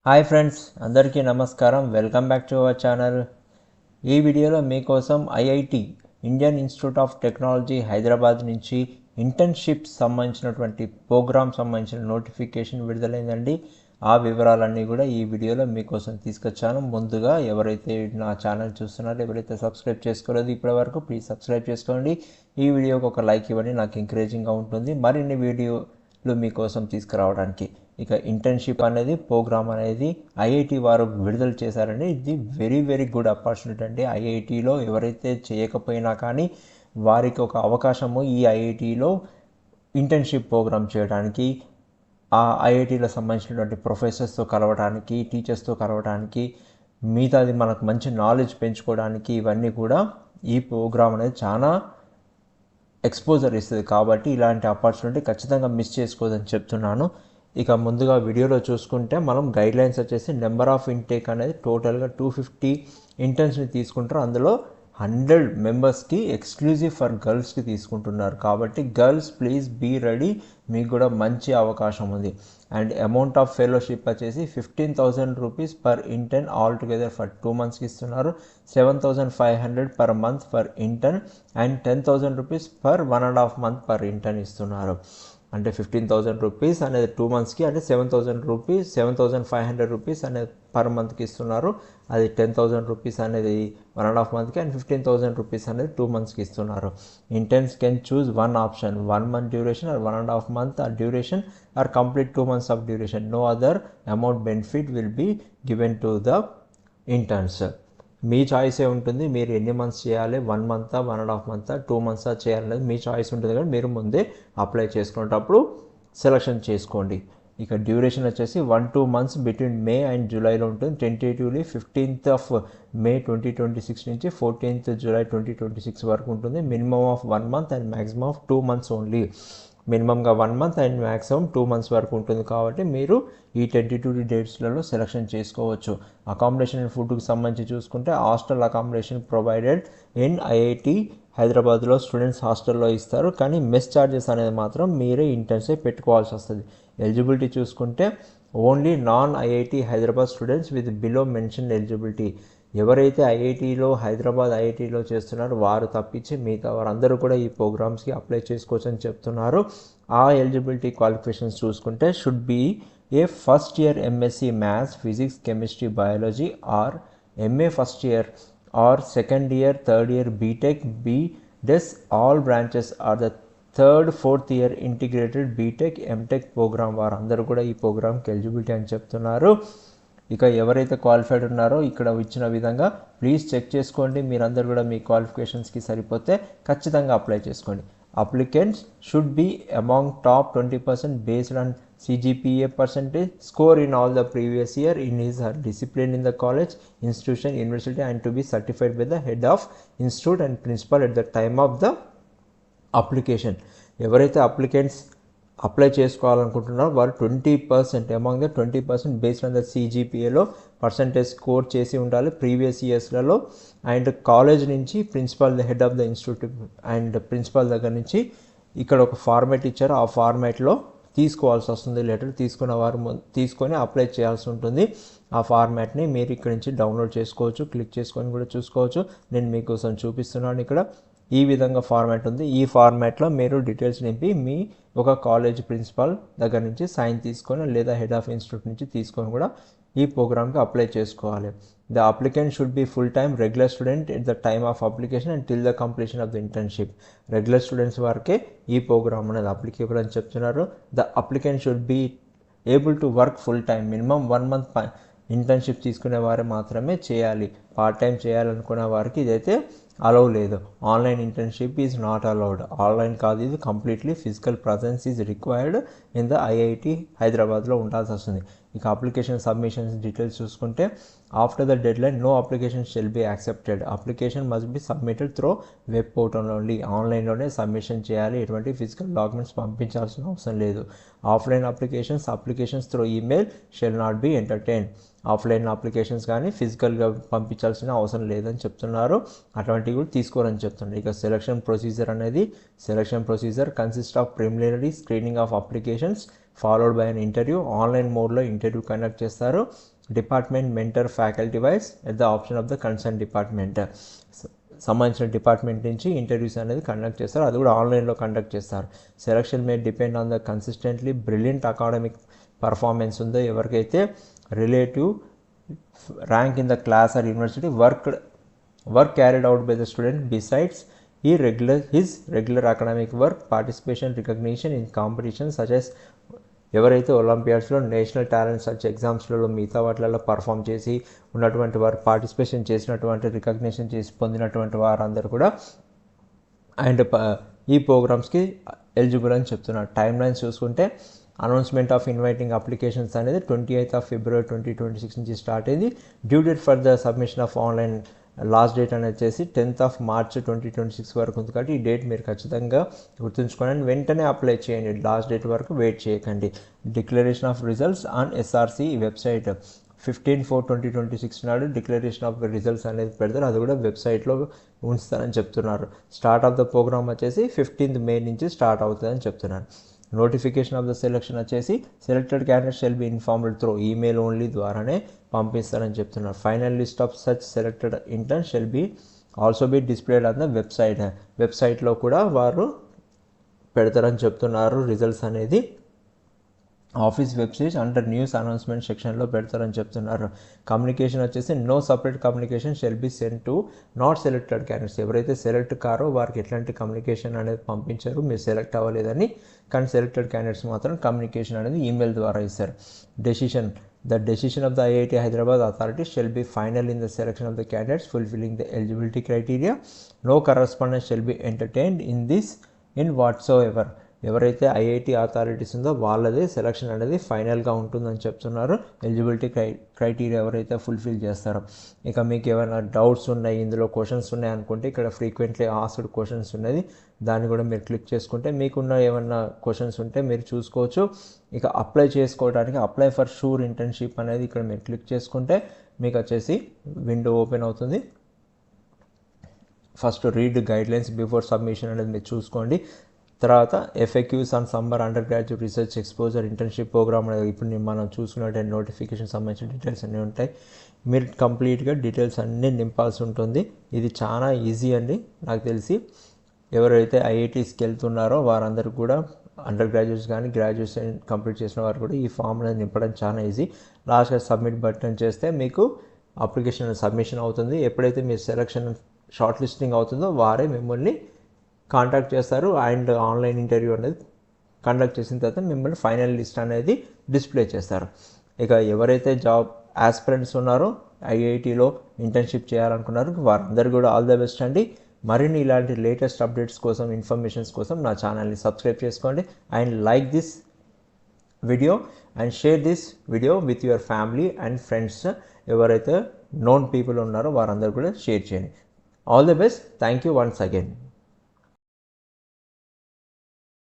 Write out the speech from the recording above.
Hi friends, అందరికీ నమస్కారం. Welcome back to our channel. ఈ వీడియోలో మీకోసం IIT Indian institute of technology Hyderabad నుంచి ఇంటర్న్షిప్ సంబంధించినటువంటి ప్రోగ్రామ్ సంబంధించిన నోటిఫికేషన్ విడుదలైందండి. ఆ వివరాలన్నీ కూడా ఈ వీడియోలో మీకోసం తీసుకొచ్చాను. ముందుగా ఎవరైతే నా ఛానల్ చూస్తున్నారో, ఎవరైతే సబ్స్క్రైబ్ చేసుకోలేదో ఇప్పటివరకు ప్లీజ్ సబ్స్క్రైబ్ చేసుకోండి. ఈ వీడియోకి ఒక లైక్ ఇవ్వండి, నాకు ఎంకరేజింగ్గా ఉంటుంది మరిన్ని వీడియోలు మీకోసం తీసుకురావడానికి. ఇక ఇంటర్న్షిప్ అనేది ప్రోగ్రామ్ అనేది ఐఐటి వారు విడుదల చేశారండి. ఇది వెరీ గుడ్ ఆపర్చునిటీ అండి. ఐఐటిలో ఎవరైతే చేయకపోయినా కానీ వారికి ఒక అవకాశము ఈ ఐఐటిలో ఇంటర్న్షిప్ ప్రోగ్రామ్ చేయడానికి, ఆ ఐఐటిలో సంబంధించినటువంటి ప్రొఫెసర్స్తో కలవడానికి, టీచర్స్తో కలవడానికి, మిగతాది మనకు మంచి నాలెడ్జ్ పెంచుకోవడానికి ఇవన్నీ కూడా ఈ ప్రోగ్రామ్ అనేది చాలా ఎక్స్పోజర్ ఇస్తుంది. కాబట్టి ఇలాంటి ఆపర్చునిటీ ఖచ్చితంగా మిస్ చేసుకోవద్దని చెప్తున్నాను. ఇక ముందుగా వీడియోలో చూసుకుంటే మనం గైడ్లైన్స్ వచ్చేసి నెంబర్ ఆఫ్ ఇంటేక్ అనేది టోటల్గా 250 ఇంటర్న్స్ని తీసుకుంటారు. అందులో 100 మెంబర్స్కి ఎక్స్క్లూజివ్ ఫర్ గర్ల్స్కి తీసుకుంటున్నారు. కాబట్టి గర్ల్స్ ప్లీజ్ బీ రెడీ, మీకు కూడా మంచి అవకాశం ఉంది. అండ్ అమౌంట్ ఆఫ్ ఫెలోషిప్ వచ్చేసి 15,000 rupees per intern all together for 2 monthsకి ఇస్తున్నారు. 7,500 per month for intern and 10,000 rupees per 1.5 month per intern ఇస్తున్నారు. అంటే 15,000 రూపీస్ అనేది 2 monthsకి, అంటే 7,500 రూపీస్ అనేది పర్ మంత్కి ఇస్తున్నారు. అది 10,000 రూపీస్ అనేది 1.5 monthకి అండ్ 15,000 రూపీస్ అనేది 2 monthsకి ఇస్తున్నారు. Interns can choose one option, 1 month duration or 1.5 month duration or complete 2 months of duration. No other amount benefit will be given to the interns. మీ చాయిసే ఉంటుంది, మీరు ఎన్ని మంత్స్ చేయాలి, 1 month 1.5 month 2 months చేయాలనేది మీ చాయిస్ ఉంటుంది. కానీ మీరు ముందే అప్లై చేసుకునేటప్పుడు సెలెక్షన్ చేసుకోండి. ఇక డ్యూరేషన్ వచ్చేసి 1-2 months బిట్వీన్ మే అండ్ జూలైలో ఉంటుంది. టెంటేటివ్లీ 15th of May 2026 నుంచి 14th July 2026 వరకు ఉంటుంది. Minimum of 1 month and maximum of 2 months only. మినిమంగా 1 month అండ్ మ్యాక్సిమం 2 months వరకు ఉంటుంది. కాబట్టి మీరు ఈ 22 డేట్స్లలో సెలెక్షన్ చేసుకోవచ్చు. అకామిడేషన్ అండ్ ఫుడ్కి సంబంధించి చూసుకుంటే hostel accommodation provided in IIT హైదరాబాద్లో స్టూడెంట్స్ హాస్టల్లో ఇస్తారు. కానీ మెస్ ఛార్జెస్ అనేది మాత్రం మీరే ఇంటర్న్సే పెట్టుకోవాల్సి వస్తుంది. ఎలిజిబిలిటీ చూసుకుంటే only non IIT Hyderabad students with below mention eligibility. ఎవరైతే ఐఐటిలో హైదరాబాద్ ఐఐటిలో చేస్తున్నారో వారు తప్పించి మిగతా వారందరూ కూడా ఈ ప్రోగ్రామ్స్కి అప్లై చేసుకోవచ్చు అని చెప్తున్నారు. ఆ ఎలిజిబిలిటీ క్వాలిఫికేషన్స్ చూసుకుంటే should be a first year MSc maths, physics, chemistry, biology or MA first year or second year, third year BTech, BDes all branches or the third, fourth year integrated BTech, MTech program వారందరూ కూడా ఈ ప్రోగ్రామ్కి eligibility అని చెప్తున్నారు. ఇక ఎవరైతే qualified ఉన్నారో ఇక్కడ ఇచ్చిన విధంగా ప్లీజ్ చెక్ చేసుకోండి. మీరందరూ కూడా మీ క్వాలిఫికేషన్స్కి సరిపోతే ఖచ్చితంగా అప్లై చేసుకోండి. Applicants should be among top 20% based on CGPA percentage score in all the previous year in his or discipline in the college, institution, university and to be certified by the head of institute and principal at the time of the application. ఎవరైతే applicants apply చేసుకోవాలనుకుంటున్నారో వారు 20% among the 20% based on the CGPAలో percentage score చేసి ఉండాలి previous ఇయర్స్లలో. And college నుంచి principal, the head of the institute and principal దగ్గర నుంచి ఇక్కడ ఒక ఫార్మాట్ ఇచ్చారు. ఆ ఫార్మాట్లో తీసుకోవాల్సి వస్తుంది. లెటర్ తీసుకున్న వారు తీసుకొని అప్లై చేయాల్సి ఉంటుంది. ఆ ఫార్మాట్ని మీరు ఇక్కడ నుంచి డౌన్లోడ్ చేసుకోవచ్చు, క్లిక్ చేసుకొని కూడా చూసుకోవచ్చు. నేను మీకోసం చూపిస్తున్నాను. ఇక్కడ ఈ విధంగా ఫార్మాట్ ఉంది. ఈ ఫార్మాట్లో మీరు డీటెయిల్స్ నింపి మీ ఒక కాలేజ్ ప్రిన్సిపల్ దగ్గర నుంచి సైన్ తీసుకొని లేదా హెడ్ ఆఫ్ ఇన్స్టిట్యూట్ నుంచి తీసుకొని కూడా ఈ ప్రోగ్రామ్కి అప్లై చేసుకోవాలి. The applicant should be full time regular student at the time of application and till the completion of the internship. Regular students వరకే ఈ ప్రోగ్రామ్ అనేది అప్లికేబుల్ అని చెప్తున్నారు. The applicant should be able to work full time. Minimum 1 month internship తీసుకునే వారు మాత్రమే చేయాలి. Part time చేయాలనుకునే వారికి ఇదైతే అలౌ లేదు. Online internship is not allowed. Online కాదు, ఇది completely physical presence is required in the IIT హైదరాబాద్లో ఉండాల్సి వస్తుంది. ఇక అప్లికేషన్ సబ్మిషన్స్ డీటెయిల్స్ చూసుకుంటే after the deadline no application shall be accepted. Application must be submitted through web portal only. ఆన్లైన్లోనే submission చేయాలి, ఎటువంటి ఫిజికల్ డాక్యుమెంట్స్ పంపించాల్సిన అవసరం లేదు. Offline applications through email shall not be entertain. Offline applications కానీ ఫిజికల్గా పంపించాల్సిన అవసరం లేదని చెప్తున్నారు. అటువంటివి కూడా తీసుకోరని చెప్తున్నారు. ఇక selection procedure consist of preliminary screening of applications followed by an interview. Online మోడ్లో ఇంటర్వ్యూ కండక్ట్ చేస్తారు. Department mentor faculty wise at the option of the concern department. సంబంధించిన డిపార్ట్మెంట్ నుంచి ఇంటర్వ్యూస్ అనేది కండక్ట్ చేస్తారు, అది కూడా ఆన్లైన్లో కండక్ట్ చేస్తారు. Selection may depend on the consistently brilliant academic performance ఉందో, ఎవరికైతే relative rank in the class are university work carried out by the student besides his regular academic work, participation recognition in competitions such as ఎవరైతే ఒలింపియాడ్స్లో national talent search ఎగ్జామ్స్లలో మిగతా వాటిలలో perform చేసి ఉన్నటువంటి వారు, participation చేసినటువంటి recognition చేసి పొందినటువంటి వారందరూ కూడా అండ్ ఈ ప్రోగ్రామ్స్కి ఎలిజిబుల్ అని చెప్తున్నారు. టైమ్ లైన్స్ చూసుకుంటే అనౌన్స్మెంట్ ఆఫ్ ఇన్వైటింగ్ అప్లికేషన్స్ అనేది 28th of February 2026 నుంచి స్టార్ట్ అయింది. Due date for the submission of online last date అనేది వచ్చేసి 10th of March 2026 వరకు ఉంది. కాబట్టి ఈ డేట్ మీరు ఖచ్చితంగా గుర్తుంచుకోండి, వెంటనే అప్లై చేయండి, లాస్ట్ డేట్ వరకు వెయిట్ చేయకండి. Declaration of results on SRC website 15/4/2026 నాడు డిక్లరేషన్ ఆఫ్ రిజల్ట్స్ అనేది పెడతారు, అది కూడా వెబ్సైట్లో ఉంచుతారని చెప్తున్నారు. స్టార్ట్ ఆఫ్ ద ప్రోగ్రామ్ వచ్చేసి 15th May నుంచి స్టార్ట్ అవుతుందని చెప్తున్నారు. నోటిఫికేషన్ ఆఫ్ ద సెలక్షన్ వచ్చేసి selected candidate shall be informed through email only ద్వారానే పంపిస్తారని చెప్తున్నారు. Final list of such selected intern shall be also be displayed on the వెబ్సైట్లో కూడా వారు పెడతారని చెప్తున్నారు. రిజల్ట్స్ అనేది office website under news announcement సెక్షన్లో పెడతారని చెప్తున్నారు. కమ్యూనికేషన్ వచ్చేసి no separate communication shall be send to not selected candidates. ఎవరైతే సెలెక్ట్ కారో వారికి ఎట్లాంటి కమ్యూనికేషన్ అనేది పంపించారు, మీరు సెలెక్ట్ అవ్వలేదని, కానీ సెలెక్టెడ్ క్యాండిడేట్స్ మాత్రం కమ్యూనికేషన్ అనేది ఈమెయిల్ ద్వారా ఇస్తారు. The decision of the IIT Hyderabad authority shall be final in the selection of the candidates fulfilling the eligibility criteria. No correspondence shall be entertained in whatsoever. ఎవరైతే IIT authorities ఉందో వాళ్ళదే selection అనేది ఫైనల్గా ఉంటుందని చెప్తున్నారు. Eligibility criteria ఎవరైతే fulfil చేస్తారో. ఇక మీకు ఏమైనా డౌట్స్ ఉన్నాయి, ఇందులో క్వశ్చన్స్ ఉన్నాయి అనుకుంటే ఇక్కడ ఫ్రీక్వెంట్లీ ఆస్క్డ్ క్వశ్చన్స్ ఉన్నది, దాన్ని కూడా మీరు క్లిక్ చేసుకుంటే మీకున్న ఏమన్నా క్వశ్చన్స్ ఉంటే మీరు చూసుకోవచ్చు. ఇక అప్లై చేసుకోవడానికి అప్లై ఫర్ షూర్ ఇంటర్న్షిప్ అనేది ఇక్కడ మీరు క్లిక్ చేసుకుంటే మీకు వచ్చేసి విండో ఓపెన్ అవుతుంది. First read guidelines before submission అనేది మీరు చూసుకోండి. తర్వాత FAQs on summer undergraduate research exposure internship program అనేది ఇప్పుడు మనం చూసుకున్నట్టు నోటిఫికేషన్ సంబంధించిన డీటెయిల్స్ అన్నీ ఉంటాయి. మీరు కంప్లీట్గా డీటెయిల్స్ అన్నీ నింపాల్సి ఉంటుంది. ఇది చాలా ఈజీ అండి. నాకు తెలిసి ఎవరైతే ఐఐటీస్కి వెళ్తున్నారో వారందరూ కూడా అండర్ గ్రాడ్యుయేట్స్ కానీ గ్రాడ్యుయేషన్ కంప్లీట్ చేసిన వారు కూడా ఈ ఫామ్ అనేది నింపడం చాలా ఈజీ. లాస్ట్గా సబ్మిట్ బటన్ చేస్తే మీకు అప్లికేషన్ సబ్మిషన్ అవుతుంది. ఎప్పుడైతే మీ సెలక్షన్ షార్ట్ లిస్టింగ్ అవుతుందో వారే మిమ్మల్ని కాంటాక్ట్ చేస్తారు అండ్ ఆన్లైన్ ఇంటర్వ్యూ అనేది కండక్ట్ చేసిన తర్వాత మిమ్మల్ని ఫైనల్ లిస్ట్ అనేది డిస్ప్లే చేస్తారు. ఇక ఎవరైతే జాబ్ ఆస్పిరెంట్స్ ఉన్నారో ఐఐటీలో ఇంటర్న్షిప్ చేయాలనుకున్నారు వారందరూ కూడా ఆల్ ద బెస్ట్ అండి. మరిన్ని ఇలాంటి లేటెస్ట్ అప్డేట్స్ కోసం, ఇన్ఫర్మేషన్స్ కోసం నా ఛానల్ని సబ్స్క్రైబ్ చేసుకోండి and like this video and share this video with your family and friends. ఎవరైతే నోన్ పీపుల్ ఉన్నారో వారందరూ కూడా షేర్ చేయండి. All the best. Thank you once again.